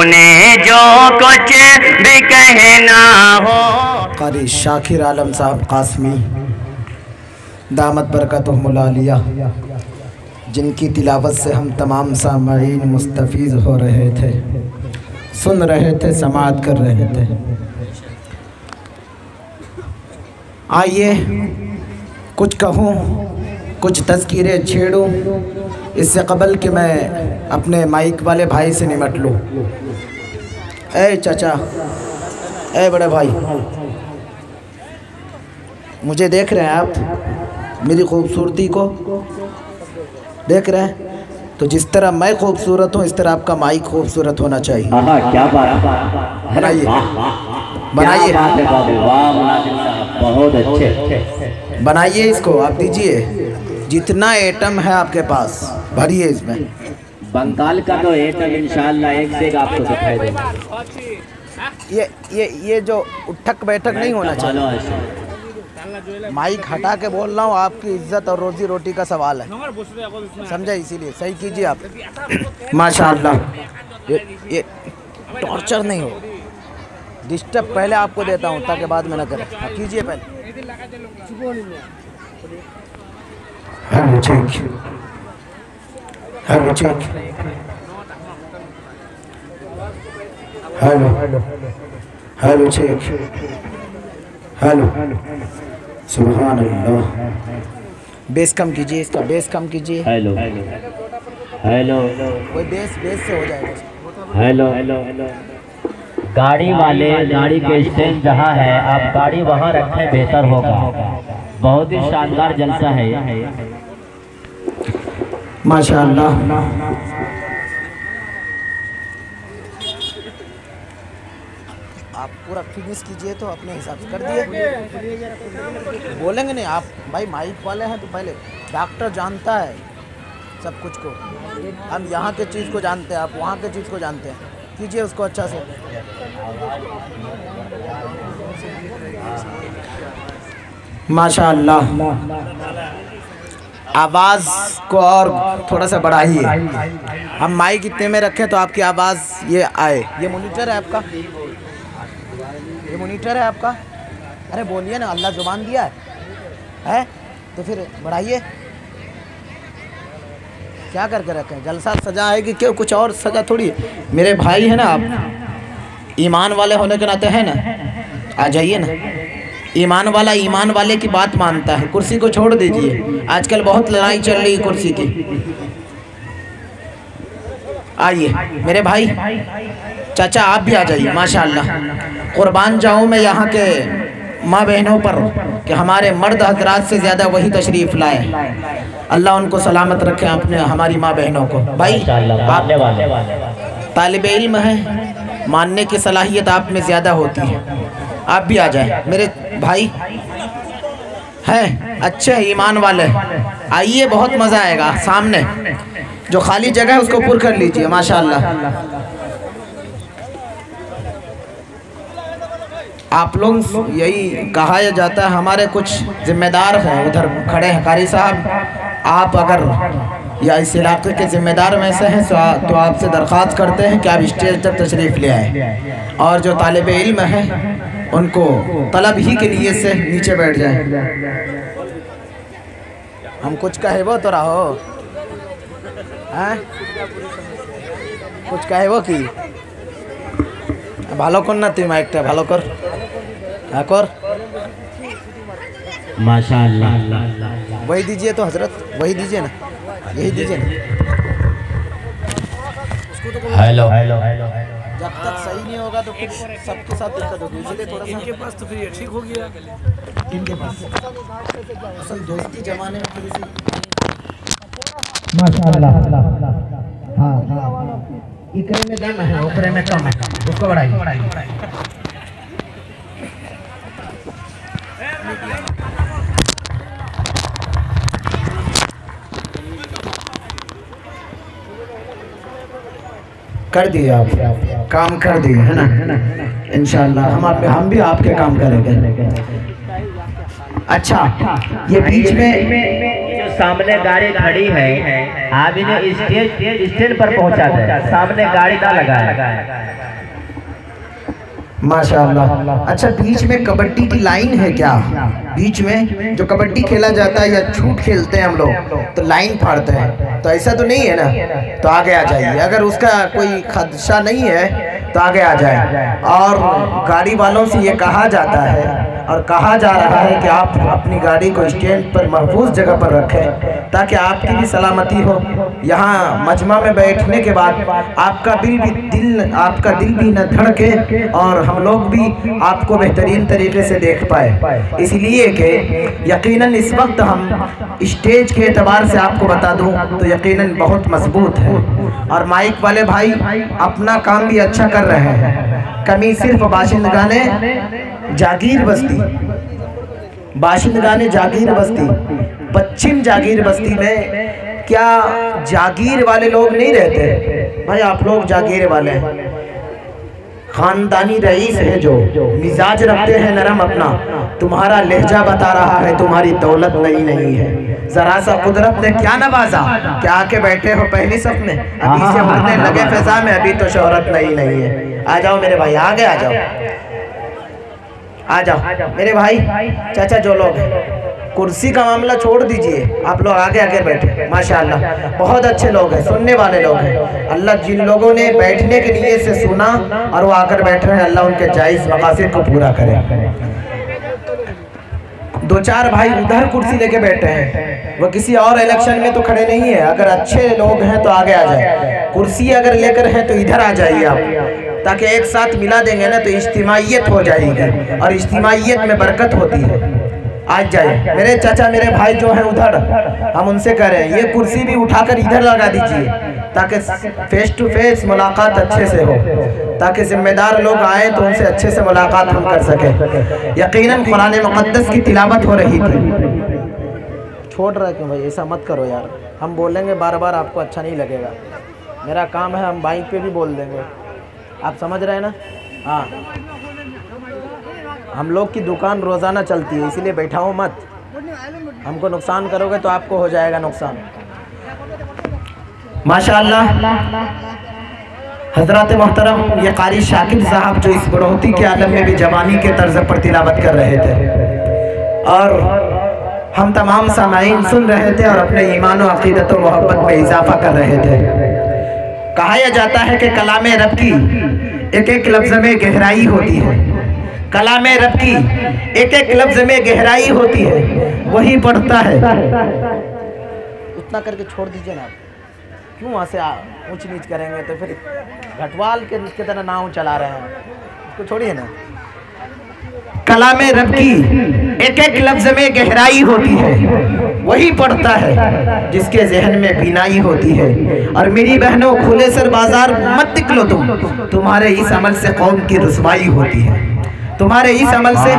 उन्हें जो कुछ भी कहना हो। क़ारी शाकिर आलम साहब कासमी दामत बरकतुहुमुल आलिया, जिनकी तिलावत से हम तमाम सामईन मुस्तफ़ीज़ हो रहे थे, सुन रहे थे, समाअत कर रहे थे। आइए कुछ कहूँ, कुछ तज़किरे छेड़ूँ, इससे कबल कि मैं अपने माइक वाले भाई से निमट लूँ। ए चाचा, ए बड़े भाई, मुझे देख रहे हैं आप? मेरी खूबसूरती को देख रहे हैं? तो जिस तरह मैं खूबसूरत हूँ, इस तरह आपका माइक खूबसूरत होना चाहिए। क्या बात, बनाइए बनाइए, बहुत अच्छे बनाइए इसको, आप दीजिए जितना एटम है आपके पास, भरिए इसमें। बंगाल का तो एटम इंशाल्लाह एक से एक आपको दिखाई देगा। ये जो उठक बैठक नहीं होना चाहिए। माइक हटा के बोल रहा हूँ, आपकी इज्जत और रोजी रोटी का सवाल है, समझे? इसीलिए सही कीजिए आप। माशाअल्लाह, ये टॉर्चर नहीं हो, डिस्टर्ब पहले आपको देता हूँ ताकि बाद में ना करें। कीजिए पहले। Hello check, hello check, hello hello check, hello. सुभान अल्लाह। बेस कम कीजिए, इसका बेस कम कीजिए। हेलो हेलो, कोई बेस से हो जाएगा। हेलो हेलो, गाड़ी वाले, गाड़ी के स्टैंड जहाँ है, आप गाड़ी वहाँ रखें, बेहतर होगा। बहुत ही शानदार जलसा है माशाअल्लाह। आप पूरा फिनिश कीजिए तो अपने हिसाब से कर दिए। बोलेंगे नहीं आप भाई, माइक वाले हैं तो पहले डॉक्टर जानता है सब कुछ को, हम यहाँ के चीज़ को जानते हैं, आप वहाँ के चीज़ को जानते हैं। कीजिए उसको अच्छा से। माशाअल्लाह। आवाज़ को और थोड़ा सा बढ़ाइए। हम माइक इतने में रखें तो आपकी आवाज़ ये आए। ये मॉनिटर है आपका, ये मॉनिटर है आपका। अरे बोलिए ना, अल्लाह जुबान दिया है तो फिर बढ़ाइए। क्या करके रखें? जलसा सजा है कि क्यों? कुछ और सजा थोड़ी है। मेरे भाई है ना आप, ईमान वाले होने के नाते है ना, आ जाइए ना। ईमान वाला ईमान वाले की बात मानता है। कुर्सी को छोड़ दीजिए, आजकल बहुत लड़ाई चल रही है कुर्सी की। आइए मेरे भाई, चाचा आप भी आ जाइए। माशाअल्लाह, कुर्बान जाऊँ मैं यहाँ के माँ बहनों पर कि हमारे मर्द हजरात से ज़्यादा वही तशरीफ़ लाए। अल्लाह उनको सलामत रखे, अपने हमारी माँ बहनों को। भाई आप तालिब इल्म हैं, मानने की सलाहियत आप में ज़्यादा होती है। आप भी आ जाए मेरे भाई, हैं अच्छे ईमान वाले। आइए, बहुत मज़ा आएगा। सामने जो खाली जगह है उसको पूरा कर लीजिए। माशाअल्लाह, आप लोग, यही कहा जाता है, हमारे कुछ जिम्मेदार हैं उधर खड़े हैं। कारी साहब, आप अगर या इस इलाके के ज़िम्मेदार में से हैं तो आपसे दरख्वास्त करते हैं कि आप स्टेज तक तशरीफ़ ले आए, और जो तालिब इल्म हैं उनको तलब ही के लिए से नीचे बैठ जाए। हम कुछ कहे वो तो रहो हैं, कुछ कहे वो कि भालो कर ना, तुम एक भालो कर कर। माशाअल्लाह। वही दीजिए तो हजरत, वही दीजिए ना, यही दीजिए ना। हेलो, जब तक सही नहीं होगा तो फिर सबके साथ दिक्कत होगी, इसलिए थोड़ा सा इनके पास तो फिर ठीक हो गया। इनके पास असल दोस्ती जमाने में थोड़ी सी। माशाअल्लाह। हाँ हाँ, इकरे में दम है, ऊपरे में कम है, उसको बढ़ाइए। कर दिए आप, काम कर दिए है ना। इंशाअल्लाह हम भी आपके काम करेंगे। अच्छा, ये बीच में जो सामने गाड़ी खड़ी है आप इन्हें स्टेज पर पहुंचा दें, सामने गाड़ी ना लगाए। माशाअल्लाह। अच्छा, बीच में कबड्डी की लाइन है क्या? बीच में जो कबड्डी खेला जाता है या छूट खेलते हैं हम लोग तो लाइन फाड़ते हैं, तो ऐसा तो नहीं है ना? तो आगे आ जाइए, अगर उसका कोई खदशा नहीं है तो आगे आ जाए। और गाड़ी वालों से ये कहा जाता है और कहा जा रहा है कि आप अपनी गाड़ी को स्टैंड पर महफूज जगह पर रखें ताकि आपकी भी सलामती हो। यहाँ मजमा में बैठने के बाद आपका दिल भी न धड़के और हम लोग भी आपको बेहतरीन तरीके से देख पाए, इसलिए कि यकीनन इस वक्त हम स्टेज के एतबार से आपको बता दूं तो यकीनन बहुत मजबूत है। और माइक वाले भाई अपना काम भी अच्छा कर रहे हैं। कमी सिर्फ बाशिंदगाने जागीर बस्ती, बाशिंदगाने जागीर बस्ती, पश्चिम जागीर बस्ती में क्या जागीर वाले लोग नहीं रहते? भाई आप लोग जागीर वाले हैं, खानदानी रईस है जो मिजाज रखते हैं नरम अपना। तुम्हारा लहजा बता रहा है तुम्हारी दौलत नहीं है। जरा सा कुदरत ने क्या नवाजा, क्या आके बैठे हो पहली सफ में, अभी से उड़ने लगे फिजा में, अभी तो शोहरत नहीं है। आ जाओ मेरे भाई, आगे आ जाओ, आ जाओ मेरे भाई। चाचा जो लोग हैं, कुर्सी का मामला छोड़ दीजिए, आप लोग आगे आगे बैठे। माशाअल्लाह बहुत अच्छे लोग हैं, सुनने वाले लोग हैं। अल्लाह जिन लोगों ने बैठने के लिए से सुना और वो आकर बैठ रहे हैं, अल्लाह उनके जायज़ मकासद को पूरा करे। दो चार भाई उधर कुर्सी लेके बैठे हैं, वो किसी और इलेक्शन में तो खड़े नहीं है। अगर अच्छे लोग हैं तो आगे आ जाए, कुर्सी अगर लेकर है तो इधर आ जाइए आप, ताकि एक साथ मिला देंगे ना तो इज्तिमाइयत हो जाएगी और इज्तिमाइयत में बरकत होती है। आज जाइए मेरे चाचा, मेरे भाई जो हैं उधर, हम उनसे कह रहे हैं ये कुर्सी भी उठाकर इधर लगा दीजिए ताकि फेस टू फेस मुलाकात अच्छे से हो, ताकि जिम्मेदार लोग आए तो उनसे अच्छे से मुलाकात हम कर सकें। यकीनन कुरान मुक़द्दस की तिलावत हो रही थी। छोड़ रहे क्यों भाई, ऐसा मत करो यार, हम बोलेंगे बार बार आपको अच्छा नहीं लगेगा। मेरा काम है, हम बाइक पे भी बोल देंगे, आप समझ रहे हैं ना? हाँ, हम लोग की दुकान रोज़ाना चलती है, इसीलिए बैठाओ मत, हमको नुकसान करोगे तो आपको हो जाएगा नुकसान। माशाअल्लाह हज़रत मोहतरम ये कारी शाकिब साहब जो इस बढ़ोती के आलम में भी जवानी के तर्ज पर तिलावत कर रहे थे और हम तमाम सामाईन सुन रहे थे और अपने ईमान और अक़ीदत और मोहब्बत में इजाफा कर रहे थे। कहा जाता है कि कलामे रब की एक एक लफ्ज़ में गहराई होती है, कलामे रब की एक एक लफ्ज़ में गहराई होती है, वही पढ़ता है। उतना करके छोड़ दीजिए ना, क्यों वहाँ से ऊंच नीच करेंगे तो फिर घटवाल के तरह नाव चला रहे हैं, उसको छोड़िए ना। कलामे रब की एक एक लफ्ज़ में गहराई होती है, वही पढ़ता है जिसके जहन में बीनाई होती है। और मेरी बहनों, खुले सर बाजार मत निकलो तुम, तुम्हारे इस अमल से कौम की रुसवाई होती है, तुम्हारे इस अमल से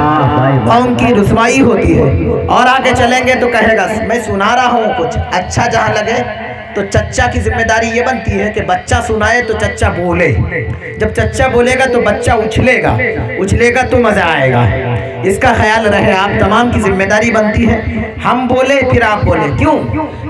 कौम की रुसवाई होती है। और आगे चलेंगे तो कहेगा मैं सुना रहा हूँ कुछ अच्छा, जहाँ लगे तो चच्चा की जिम्मेदारी ये बनती है कि बच्चा सुनाए तो चच्चा बोले, जब चच्चा बोलेगा तो बच्चा उछलेगा, उछलेगा तो मज़ा आएगा। इसका ख्याल रहे, आप तमाम की जिम्मेदारी बनती है, हम बोले फिर आप बोले। क्यों?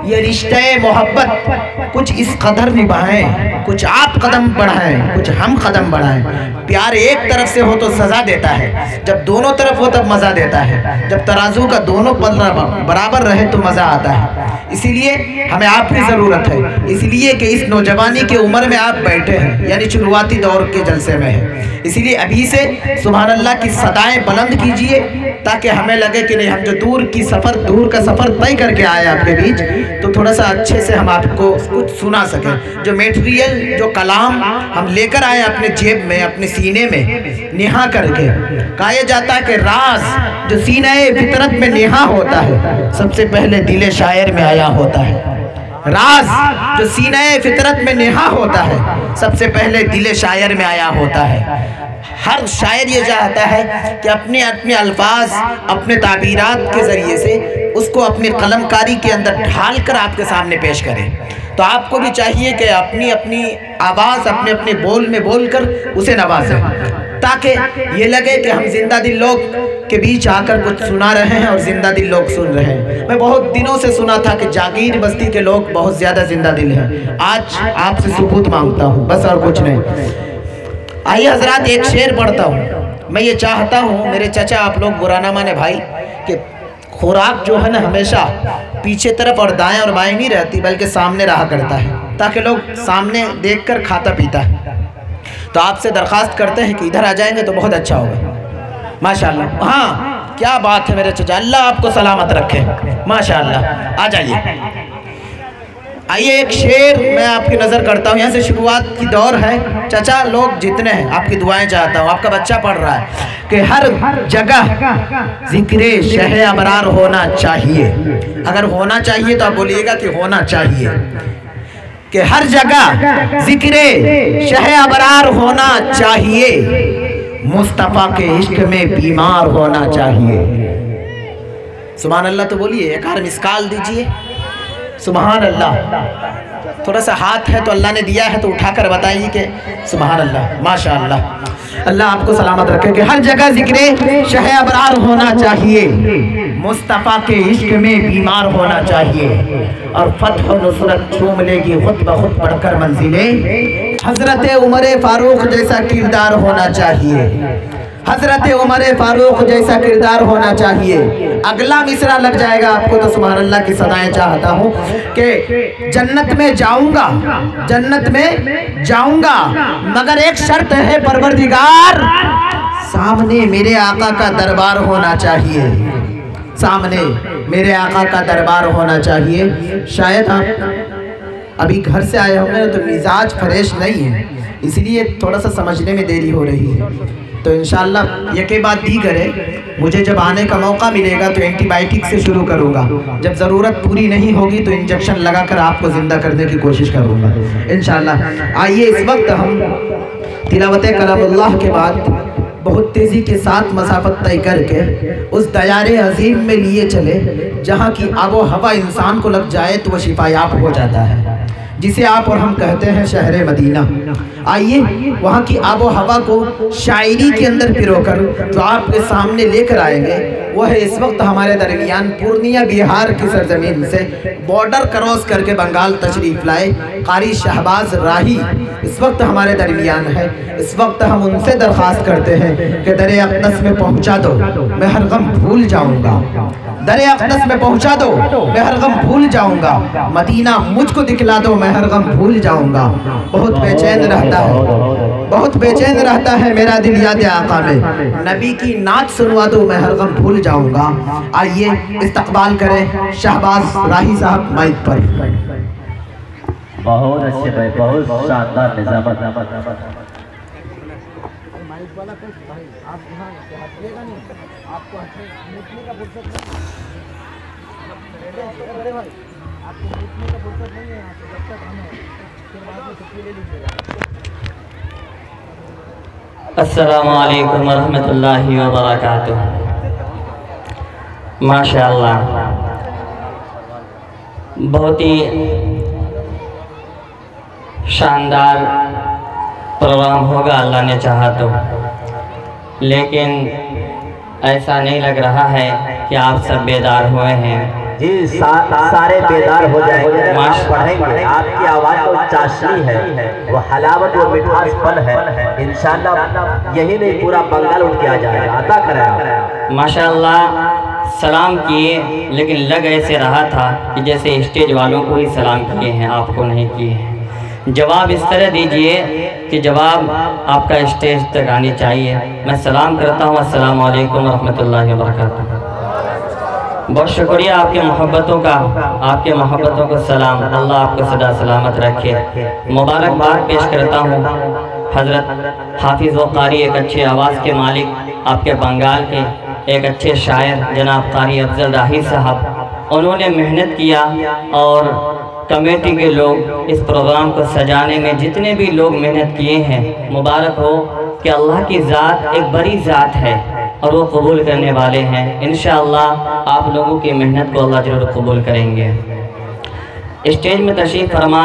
ये रिश्ते मोहब्बत कुछ इस कदर निभाएं, कुछ आप कदम बढ़ाएं, कुछ हम कदम बढ़ाएं। प्यार एक तरफ से हो तो सज़ा देता है, जब दोनों तरफ हो तब मज़ा देता है, जब तराजू का दोनों पल्ला बराबर रहे तो मज़ा आता है। इसीलिए हमें आपकी ज़रूरत है, इसलिए कि इस नौजवानी की उम्र में आप बैठे हैं, यानी शुरुआती दौर के जलसे में हैं। इसीलिए अभी से सुभान अल्लाह की सदाएं बुलंद कीजिए ताकि हमें लगे कि नहीं, हम जो दूर का सफ़र तय करके आए आपके बीच, तो थोड़ा सा अच्छे से हम आपको कुछ सुना सकें। जो मटेरियल, जो कलाम हम लेकर आए अपने जेब में, अपने सीने में निहा करके। कहा जाता है कि राज जो सीने फितरत में निहा होता है सबसे पहले दिले शायर में आया होता है। राज जो सीने फितरत में निहा होता है सबसे पहले दिले शायर में आया होता है। हर शायर ये चाहता है कि अपने अपने अल्फाज, अपने ताबीरात के ज़रिए से उसको अपनी कलमकारी के अंदर ढाल कर आपके सामने पेश करे। तो आपको भी चाहिए कि अपनी अपनी आवाज़, अपने अपने बोल में बोल कर उसे नवाजें। ताकि ये लगे कि हम जिंदा दिल लोग के बीच आकर कुछ सुना रहे हैं और जिंदा दिल लोग सुन रहे हैं। मैं बहुत दिनों से सुना था कि जागीर बस्ती के लोग बहुत ज़्यादा जिंदा दिल हैं। आज आपसे सबूत मांगता हूँ, बस और कुछ नहीं। आइए हजरात, एक शेर पढ़ता हूँ। मैं ये चाहता हूँ मेरे चाचा, आप लोग बुरा ना माने भाई, कि खुराक जो है ना हमेशा पीछे तरफ और दाएं और बाएं नहीं रहती, बल्कि सामने रहा करता है, ताकि लोग सामने देखकर खाता पीता है। तो आपसे दरख्वास्त करते हैं कि इधर आ जाएंगे तो बहुत अच्छा होगा। माशाअल्लाह, हाँ क्या बात है मेरे चाचा, अल्लाह आपको सलामत रखे। माशाअल्लाह, आ जाइए। आइए एक शेर मैं आपकी नज़र करता हूँ, यहाँ से शुरुआत की दौर है। चाचा लोग जितने हैं आपकी दुआएं चाहता हूँ। आपका बच्चा पढ़ रहा है कि हर जगह जिक्रे शह अबरार होना चाहिए। अगर होना चाहिए तो आप बोलिएगा कि होना चाहिए, कि हर जगह जिक्रे शह अबरार होना चाहिए, मुस्तफ़ा के इश्क में बीमार होना चाहिए। सुभान अल्लाह तो बोलिए, एक और मिसकाल दीजिए। सुभान अल्लाह। थोड़ा सा हाथ है तो अल्लाह ने दिया है तो उठाकर बताइए कि सुभान अल्लाह, माशाअल्लाह। अल्लाह आपको सलामत रखे कि हर जगह जिक्रे शह अबरार होना चाहिए, मुस्तफ़ा के इश्क में बीमार होना चाहिए, और फतह नुसरत चूम लेगी खुद ब खुद पढ़कर मंजिलें। हजरत उमर फारूक जैसा किरदार होना चाहिए, हजरत उमर फारूक जैसा किरदार होना चाहिए। अगला मिसरा लग जाएगा आपको तो सुभान अल्लाह की सदाएं चाहता हूँ कि जन्नत में जाऊंगा, जन्नत में जाऊंगा, मगर एक शर्त है परवरदिगार, सामने मेरे आका का दरबार होना चाहिए, सामने मेरे आका का दरबार होना चाहिए। शायद आप अभी घर से आए होंगे तो मिजाज फ्रेश नहीं है, इसलिए थोड़ा सा समझने में देरी हो रही है। तो इंशाअल्लाह ये के बाद दी करे, मुझे जब आने का मौका मिलेगा तो एंटीबायोटिक से शुरू करूँगा, जब ज़रूरत पूरी नहीं होगी तो इंजेक्शन लगाकर आपको ज़िंदा करने की कोशिश करूँगा इंशाअल्लाह। आइए इस वक्त हम तिलावत कलामुल्लाह के बाद बहुत तेज़ी के साथ मसाफत तय करके उस दयारे अजीम में लिए चले जहाँ की आबो हवा इंसान को लग जाए तो वह शिफायाब हो जाता है, जिसे आप और हम कहते हैं शहर मदीना। आइए वहाँ की आबो हवा को शायरी के अंदर पिरोकर जो आपके सामने लेकर आएंगे वह है इस वक्त हमारे दरमियान पूर्णिया बिहार की सरजमीन से बॉर्डर क्रॉस करके बंगाल तशरीफ़ लाए कारी शहबाज राही इस वक्त हमारे दरमियान है। इस वक्त हम उनसे दरख्वास्त करते हैं कि दरे अक़दस में पहुँचा दो, मैं हर गम भूल जाऊँगा, दरे अक़दस में पहुँचा दो, मैं हर गम भूल जाऊँगा, मदीना मुझको दिखला दो, मैं हर गम भूल जाऊँगा। बहुत बेचैन रहता है, बहुत बेचैन रहता है मेरा दिल याद आका में, नबी की नात सुनवा दो, मैं हर गम भूल जाऊँगा। आइए इस्तकबाल करें शहबाज राही साहब माइक पर। बहुत अच्छे भाई, बहुत शानदार निज़ामत। अस्सलामु अलैकुम वरहमतुल्लाहि वबरकातुह। माशाअल्लाह, बहुत ही शानदार प्रोग्राम होगा अल्लाह ने चाहा तो, लेकिन ऐसा नहीं लग रहा है कि आप सब बेदार हुए हैं। जी सारे बेदार हो जाएंगे, पढ़ेंगे। आपकी आवाज़ तो चाशनी है, वो हलावत वो मिठासपन है, इंशाअल्लाह यही नहीं पूरा बंगाल उठ के आ जाएगा। अता करें माशाअल्लाह। सलाम किए, लेकिन लग ऐसे रहा था कि जैसे स्टेज वालों को ही सलाम किए हैं, आपको नहीं किए हैं। जवाब इस तरह दीजिए कि जवाब आपका स्टेज तक आनी चाहिए। मैं सलाम करता हूँ, अस्सलामु अलैकुम वरहमतुल्लाहि वबरकातुहू। बहुत शुक्रिया आपके मोहब्बतों का, आपके मोहब्बतों को सलाम। अल्लाह आपको सदा सलामत रखे। मुबारकबाद पेश करता हूँ हज़रत हाफिज़ व कारी, एक अच्छे आवाज़ के मालिक, आपके बंगाल के एक अच्छे शायर जनाब कारी अफजल राही साहब। उन्होंने मेहनत किया और कमेटी के लोग इस प्रोग्राम को सजाने में जितने भी लोग मेहनत किए हैं, मुबारक हो कि अल्लाह की ज़ात एक बड़ी ज़ात है और वो कबूल करने वाले हैं। इंशाअल्लाह आप लोगों की मेहनत को अल्लाह ज़रूर कबूल करेंगे। स्टेज में तशरीफ़ फरमा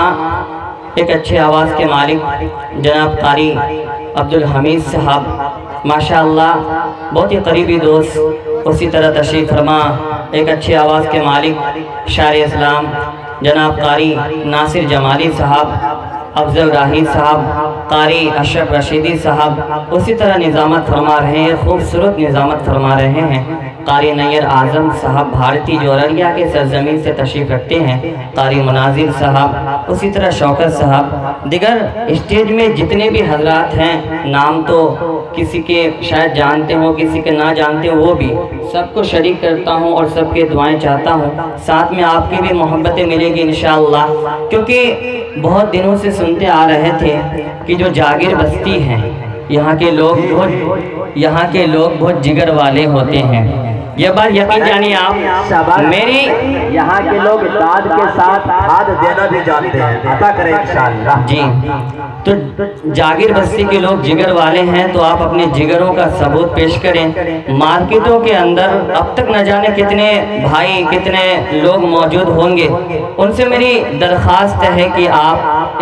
एक अच्छे आवाज़ के मालिक जनाब कारी अब्दुल हमीद साहब माशाअल्लाह, बहुत ही करीबी दोस्त। उसी तरह तशरीफ़ फरमा एक अच्छी आवाज़ के मालिक शायर इस्लाम जनाब कारी नासिर जमाली साहब, अफजल राही साहब, कारी अशरफ रशीदी साहब उसी तरह निज़ामत फरमा रहे हैं, खूबसूरत निज़ामत फरमा रहे हैं। कारी नैयर आज़म साहब भारती जो अररिया के सरजमीन से तशरीफ़ रखते हैं, कारी मुनाजिर साहब, उसी तरह शौकत साहब, दिगर स्टेज में जितने भी हजरात हैं, नाम तो किसी के शायद जानते हो किसी के ना जानते हो, वो भी सबको शरीक करता हूँ और सबके दुआएं चाहता हूँ। साथ में आपकी भी मोहब्बतें मिलेगी इंशाअल्लाह, क्योंकि बहुत दिनों से सुनते आ रहे थे कि जो जागिर बस्ती हैं यहाँ के लोग बहुत जिगर वाले होते हैं। ये बात यकीन जानिए आप, मेरी यहाँ के लोग दाद के साथ खाद देना भी जानते हैं, अता करें इंशाअल्लाह। जी, तो जागिर बस्ती के लोग जिगर वाले हैं, तो आप अपने जिगरों का सबूत पेश करें। मार्केटों के अंदर अब तक न जाने कितने भाई कितने लोग मौजूद होंगे, उनसे मेरी दरख्वास्त है कि आप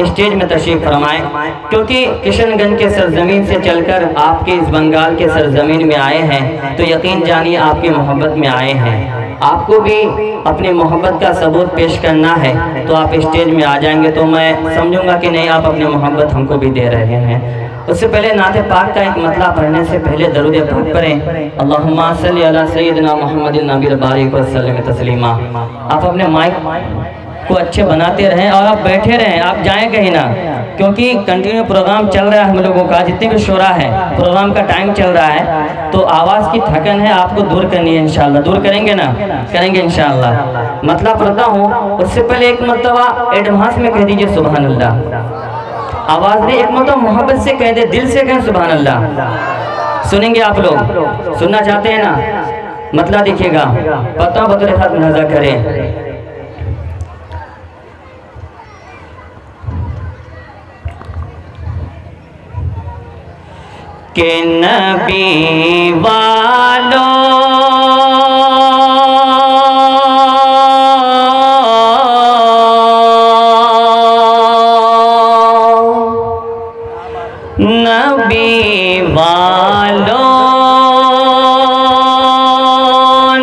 स्टेज में तशरीफ़ फरमाएं, क्योंकि किशनगंज के सरजमीन से चलकर आपके इस बंगाल के सरजमीन में आए हैं, तो यकीन जानिए आपकी मोहब्बत में आए हैं। आपको भी अपनी मोहब्बत का सबूत पेश करना है, तो आप स्टेज में आ जाएंगे तो मैं समझूंगा कि नहीं आप अपनी मोहब्बत हमको भी दे रहे हैं। उससे पहले नाते पाक का एक मतला पढ़ने से पहले दरूद पाक पढ़ें। अल्लाहुम्मा सल्ली अला सय्यिदिना मुहम्मदिन नबील बारिक व सल्लिम तस्लीमा। आप अपने माइक को अच्छे बनाते रहें और आप बैठे रहें, आप जाएं कहीं ना, क्योंकि कंटिन्यू प्रोग्राम चल रहा है हम लोगों का, जितने भी शोरा है प्रोग्राम का टाइम चल रहा है, तो आवाज़ की थकन है आपको दूर करनी है इंशाल्लाह। दूर करेंगे ना? करेंगे इंशाल्लाह। मतलब पढ़ता हूँ उससे पहले एक मरतबा एडवांस में कह दीजिए सुभान अल्लाह। आवाज़ नहीं, एक मरतबा मोहब्बत से कह दे, दिल से कहें सुभान अल्लाह। सुनेंगे आप लोग? सुनना चाहते हैं ना? मतलब देखिएगा, पता बतौर खास नजर करें। के नबी वालों नबी वालों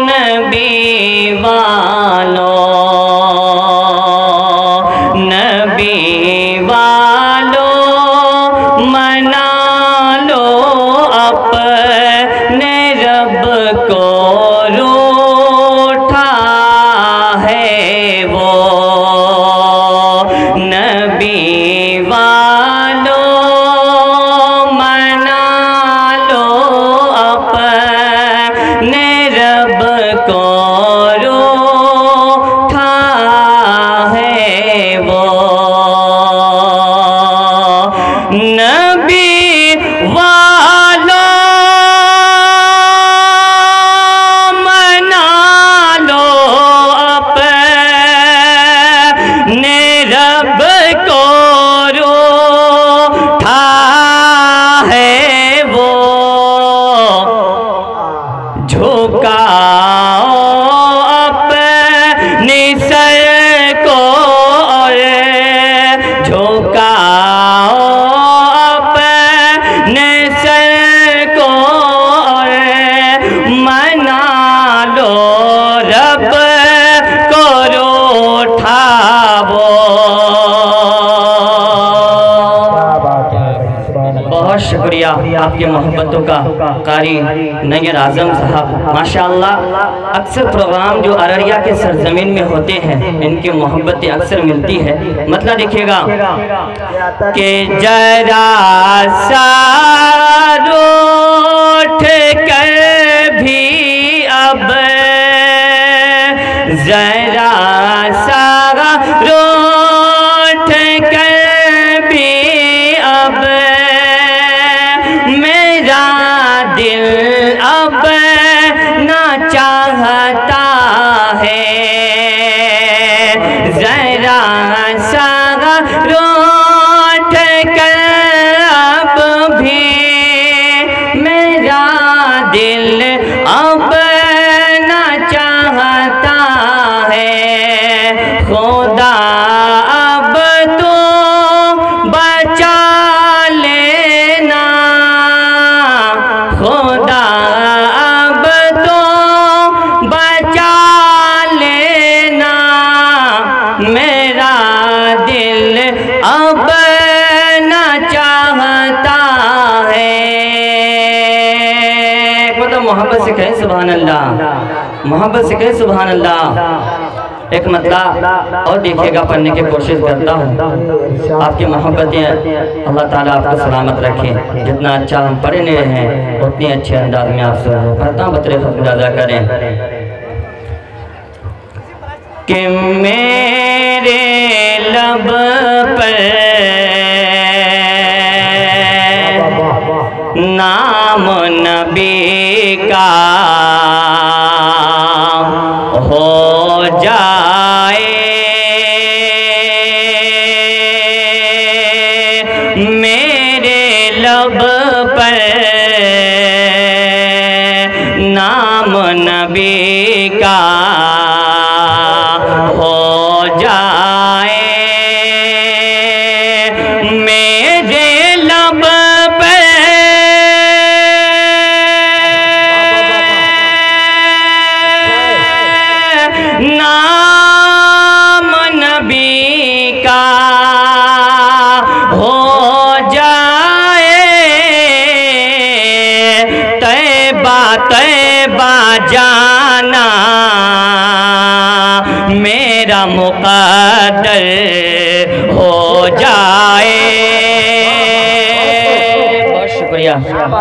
नबी वालों नबी वालों मना अपने रब को रूठा है वो नबी वालों मना लो अपने रब को रूठा है वो नबी शुक्रिया आपकी मोहब्बतों का। कारी नैयर आज़म साहब माशाअल्लाह, अक्सर प्रोग्राम जो अररिया के सरजमीन में होते हैं इनकी मोहब्बतें अक्सर मिलती है। मतलब देखिएगा कि जरा सा रूठ कर भी अब जरा सा रूठ कर भी अब मेरा दिल अब ना चाहता है जरा सा रूठ कर अब भी मेरा दिल अब ना चाहता है खुदा अब तो से कहे सुभान अल्लाह, मोहब्बत से कहे सुभान अल्लाह। एक मतलब और देखिएगा, पढ़ने की कोशिश करता हूँ। आपकी मोहब्बतें अल्लाह ताला आपको सलामत रखे। जितना अच्छा हम पढ़ रहे हैं उतने अच्छे अंदाज में आप पढ़ता हूँ, बतरे खत्म करें कि मेरे लब पर नाम नबी का हो जाए, मेरे लब पर नाम नबी का हो जाए, मेरे लब पर नाम नबी का हो जाए, तैबा तैबा जाना मेरा मुक़द्दर हो जाए।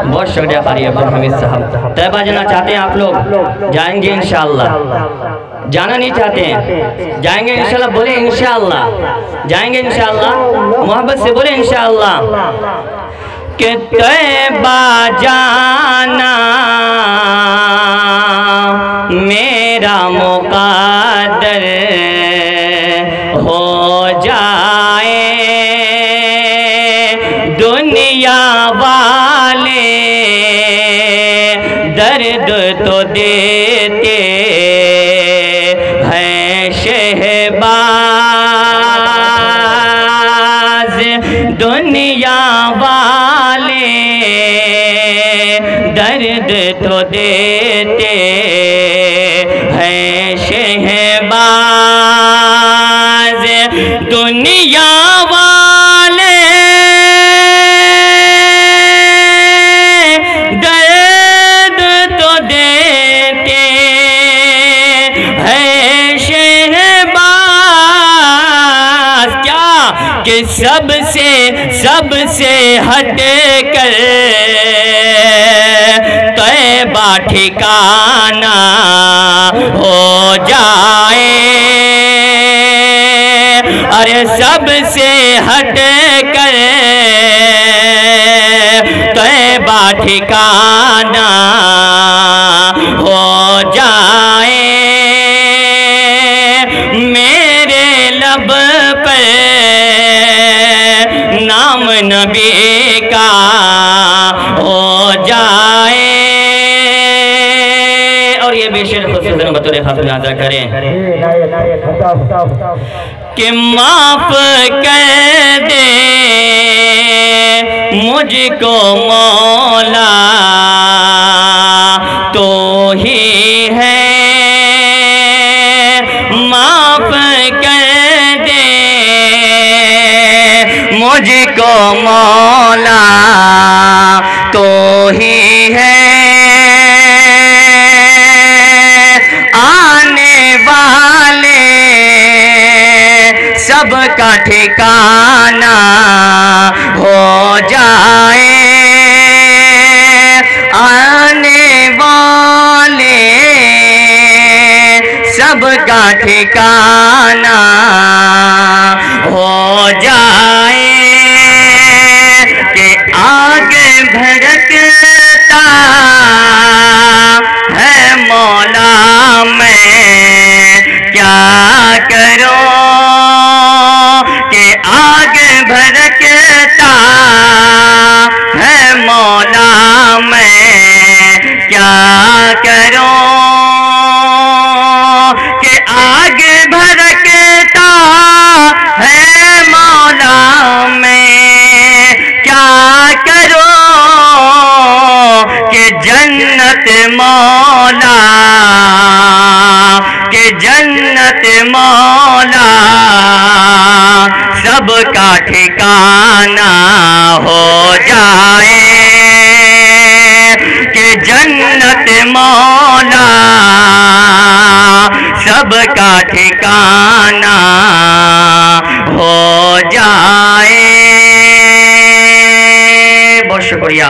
बहुत शुक्रिया कारी अब्दुल हमीद साहब। तैबा जाना चाहते हैं आप लोग? जाएंगे इंशाअल्लाह। जाना नहीं चाहते हैं? जाएंगे इंशाअल्लाह। बोले इंशाअल्लाह। जाएंगे इंशाअल्लाह। मोहब्बत से बोले इंशाअल्लाह। कि तैबा जाना मेरा मुक़द्दर हो जाए, दुनिया वाले दर्द तो देते हैं शहबाज, दुनिया वाले दर्द तो देते हैं शहबाज, दुनिया वाले दर्द तो देते हैं शहबाज। क्या कि सबसे हट कर तैबा ठिकाना हो जाए, अरे सबसे हट कर तैबा ठिकाना हो जाए, मेरे लब पर नाम नबी का हो जाए। और ये बेशर खुसूसन बतौर खास याद करें कि माफ कर दे मुझको मौला, तो ही है माफ कर दे मुझको मौला, तो ही है आने वाले सबका ठिकाना हो जाए, आने वाले सबका ठिकाना हो जाए, कि आगे भड़कता है मौला मैं क्या करूं, कि आगे भड़कता है मौला मैं क्या करूं, कि आगे भड़कता है मौला मैं क्या करूं, कि जन्नत मौला, कि जन्नत मौला सबका ठिकाना हो जाए, कि जन्नत मौला शुक्रिया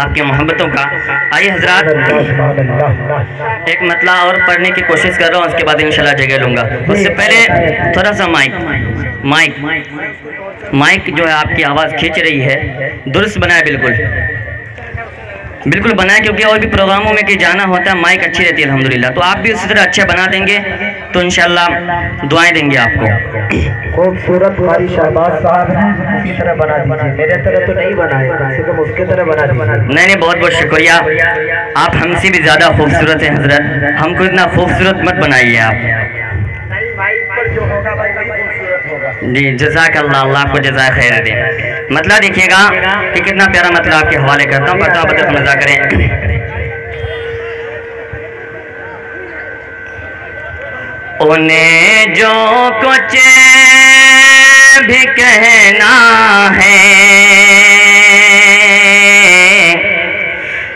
आपकी मोहब्बतों का। आइए हजरात, एक मतला और पढ़ने की कोशिश कर रहा हूँ, उसके बाद इंशाल्लाह जगह लूँगा। उससे पहले थोड़ा सा माइक जो है आपकी आवाज़ खींच रही है, दुरुस्त बनाए, बिल्कुल बनाए, क्योंकि और भी प्रोग्रामों में कि जाना होता है, माइक अच्छी रहती है अल्हम्दुलिल्लाह। तो आप भी उसी तरह अच्छा बना देंगे तो इंशाल्लाह दुआएं देंगे आपको। खूबसूरत हमारी शहबाज साहब हैं, इसी तरह बना दीजिए, मेरे तरह तो नहीं बनाए, कम से कम उसके तरह बना दीजिए। नहीं, बहुत बहुत शुक्रिया, आप हमसे भी ज़्यादा खूबसूरत हैं हजरत, हमको इतना खूबसूरत मत बनाइए आप जी। जज़ाकल्लाह, अल्लाह आपको जज़ा खैर दे। मतलब देखिएगा कि कितना प्यारा मतलब आपके हवाले करता हूँ, पता बता मजा करें। उन्हें जो कुछ भी कहना है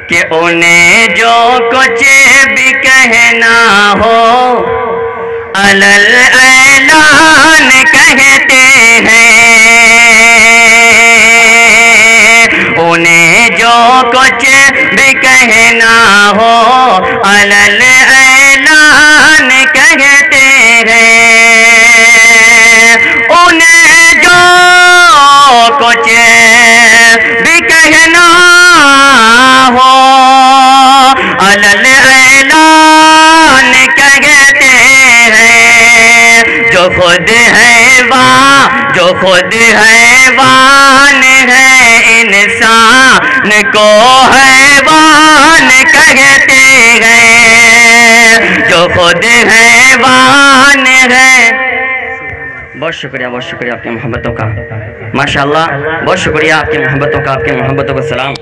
कि उन्हें जो कुछ भी कहना हो अलल ऐलान कहते हैं। उन्हें जो कुछ भी कहना हो अलल ऐलान कहते हैं। उन्हें जो कुछ भी कहना हो अलल ऐलान कहते हैं। जो खुद हैवान है इंसान को हैवान कहते हैं। जो खुद हैवान है। बहुत शुक्रिया आपकी मोहब्बतों का, माशाअल्लाह, बहुत शुक्रिया आपकी मोहब्बतों का, आपकी मोहब्बतों को सलाम,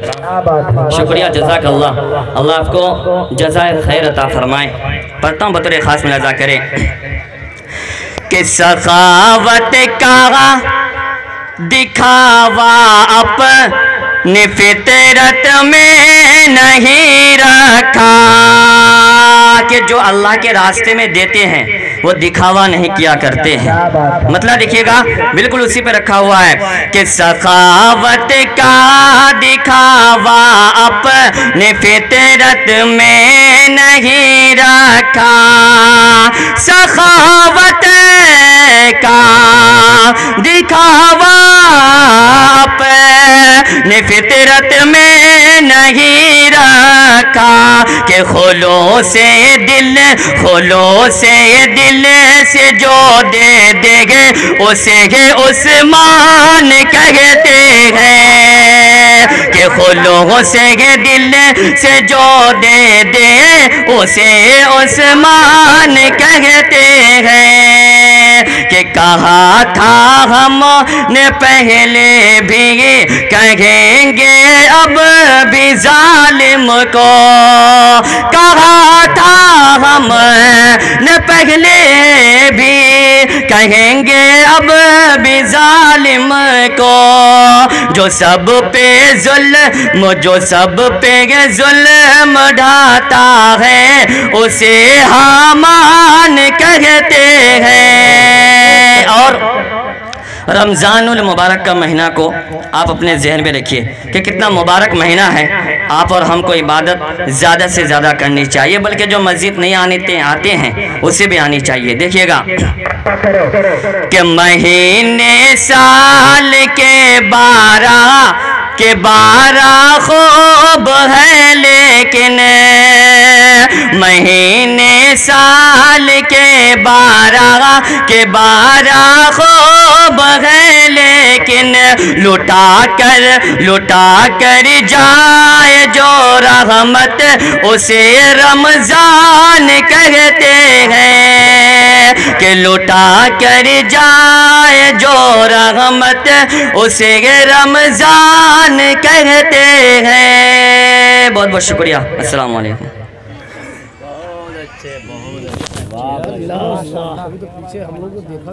शुक्रिया, जज़ाकल्लाह, अल्लाह आपको जज़ाए खैर अता फरमाए। पढ़ता हूँ बतौर ख़ास मुलाज़ा करें कि सखावत का दिखावा अपने फितरत में नहीं रखा, कि जो अल्लाह के रास्ते में देते हैं वो दिखावा नहीं किया करते हैं। मतलब देखिएगा बिल्कुल उसी पे रखा हुआ है कि सखावत का दिखावा अपने फितरत में नहीं रखा। सखावत का दिखावा अपने फितरत में नहीं रखा, कि खोलो से दिल से जो दे देंगे उसे उस्मान कहते हैं। कि खोलो से दिल से जो दे दे उसे उस्मान कहते हैं। कि कहा था हमने पहले भी कहेंगे अब भी जालिम को, कहा था हमने पहले भी कहेंगे अब भी जालिम को। जो सब पे जुल्म ढाता है उसे हामान कहते हैं। और रमज़ानुल मुबारक का महीना को आप अपने जहन में रखिए कि कितना मुबारक महीना है। आप और हमको इबादत ज़्यादा से ज़्यादा करनी चाहिए, बल्कि जो मस्जिद नहीं आते हैं उसे भी आनी चाहिए। देखिएगा कि महीने साल के 12 खूब है, लेकिन महीने साल के 12 खूब है, लेकिन लुटा कर जाए जो रहमत उसे रमजान कहते हैं। कि लुटा कर जाए जो रहमत उसे रमजान कहते हैं। बहुत बहुत शुक्रिया, अस्सलाम वालेकुम। पीछे हम लोग को देखा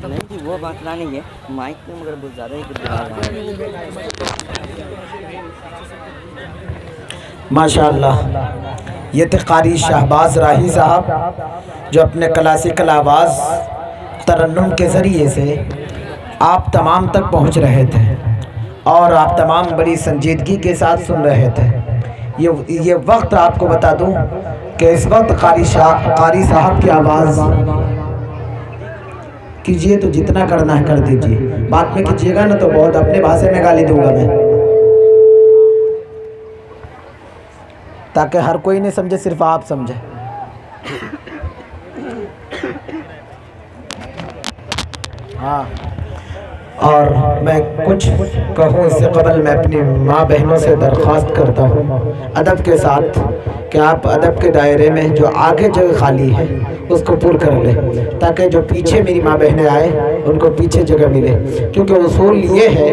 नहीं, वो बात नहीं है, माइक में मगर बहुत ज़्यादा ही माशाअल्लाह। ये थे कारी शहबाज राही साहब जो अपने क्लासिकल आवाज़ तरन्नुम के ज़रिए से आप तमाम तक पहुंच रहे थे। और आप तमाम बड़ी संजीदगी के साथ सुन रहे थे। ये वक्त आपको बता दूं कि इस वक्त कारी साहब की आवाज़ कीजिए तो जितना करना है कर दीजिए, बाद में कीजिएगा ना तो बहुत अपने भाषा में गाली दूंगा मैं, ताकि हर कोई नहीं समझे, सिर्फ आप समझे। हाँ, और मैं कुछ कहूँ इससे कबल मैं अपनी माँ बहनों से दरख्वास्त करता हूँ अदब के साथ कि आप अदब के दायरे में जो आगे जगह खाली है उसको पूर्ण कर ले, ताकि जो पीछे मेरी माँ बहनें आए उनको पीछे जगह मिले। क्योंकि उसूल ये है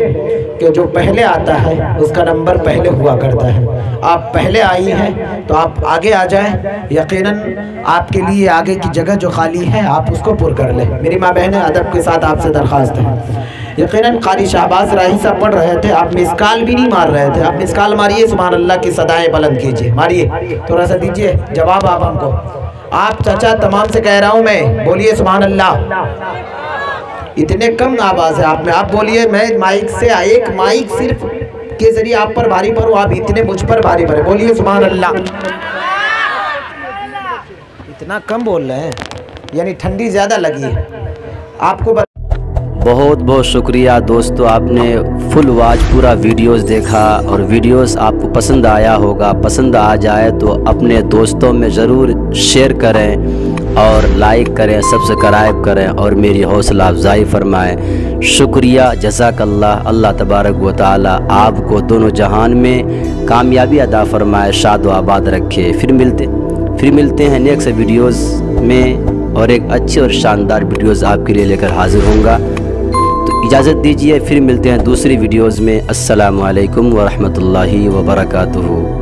कि जो पहले आता है उसका नंबर पहले हुआ करता है। आप पहले आई हैं तो आप आगे आ जाएं, यकीनन आपके लिए आगे की जगह जो खाली है आप उसको पूर्ण कर लें। मेरी माँ बहनें अदब के साथ आपसे दरख्वास्त है। यकीनन कारी शाहबाज राही साहब पढ़ रहे थे, आप मिसकाल भी नहीं मार रहे थे। आप मिसकाल मारिए, सुभान अल्लाह की सदाएं बुलंद कीजिए, मारिए, थोड़ा सा दीजिए जवाब आप हमको। आप चाचा तमाम से कह रहा हूँ मैं, बोलिए सुभान अल्लाह। इतने कम आवाज़ है आप में, आप बोलिए। मैं माइक से एक माइक सिर्फ के जरिए आप पर भारी पड़ूँ, आप इतने मुझ पर भारी पड़े, बोलिए सुभान अल्लाह। इतना कम बोल रहे हैं, यानी ठंडी ज़्यादा लगी है आपको। बहुत बहुत शुक्रिया दोस्तों, आपने फुल वॉच पूरा वीडियोस देखा और वीडियोस आपको पसंद आया होगा। पसंद आ जाए तो अपने दोस्तों में ज़रूर शेयर करें और लाइक करें, सब्सक्राइब करें और मेरी हौसला अफजाई फरमाएं। शुक्रिया, जज़ाकल्लाह। अल्लाह तबारक व तआला आपको दोनों जहान में कामयाबी अदा फरमाए, शाद व आबाद रखे। फिर मिलते हैं नेक्स्ट वीडियोज़ में और एक अच्छे और शानदार वीडियोज़ आपके लिए लेकर हाजिर होऊंगा। तो इजाज़त दीजिए, फिर मिलते हैं दूसरी वीडियोज़ में। अस्सलामु अलैकुम व रहमतुल्लाहि व बरकातुहू।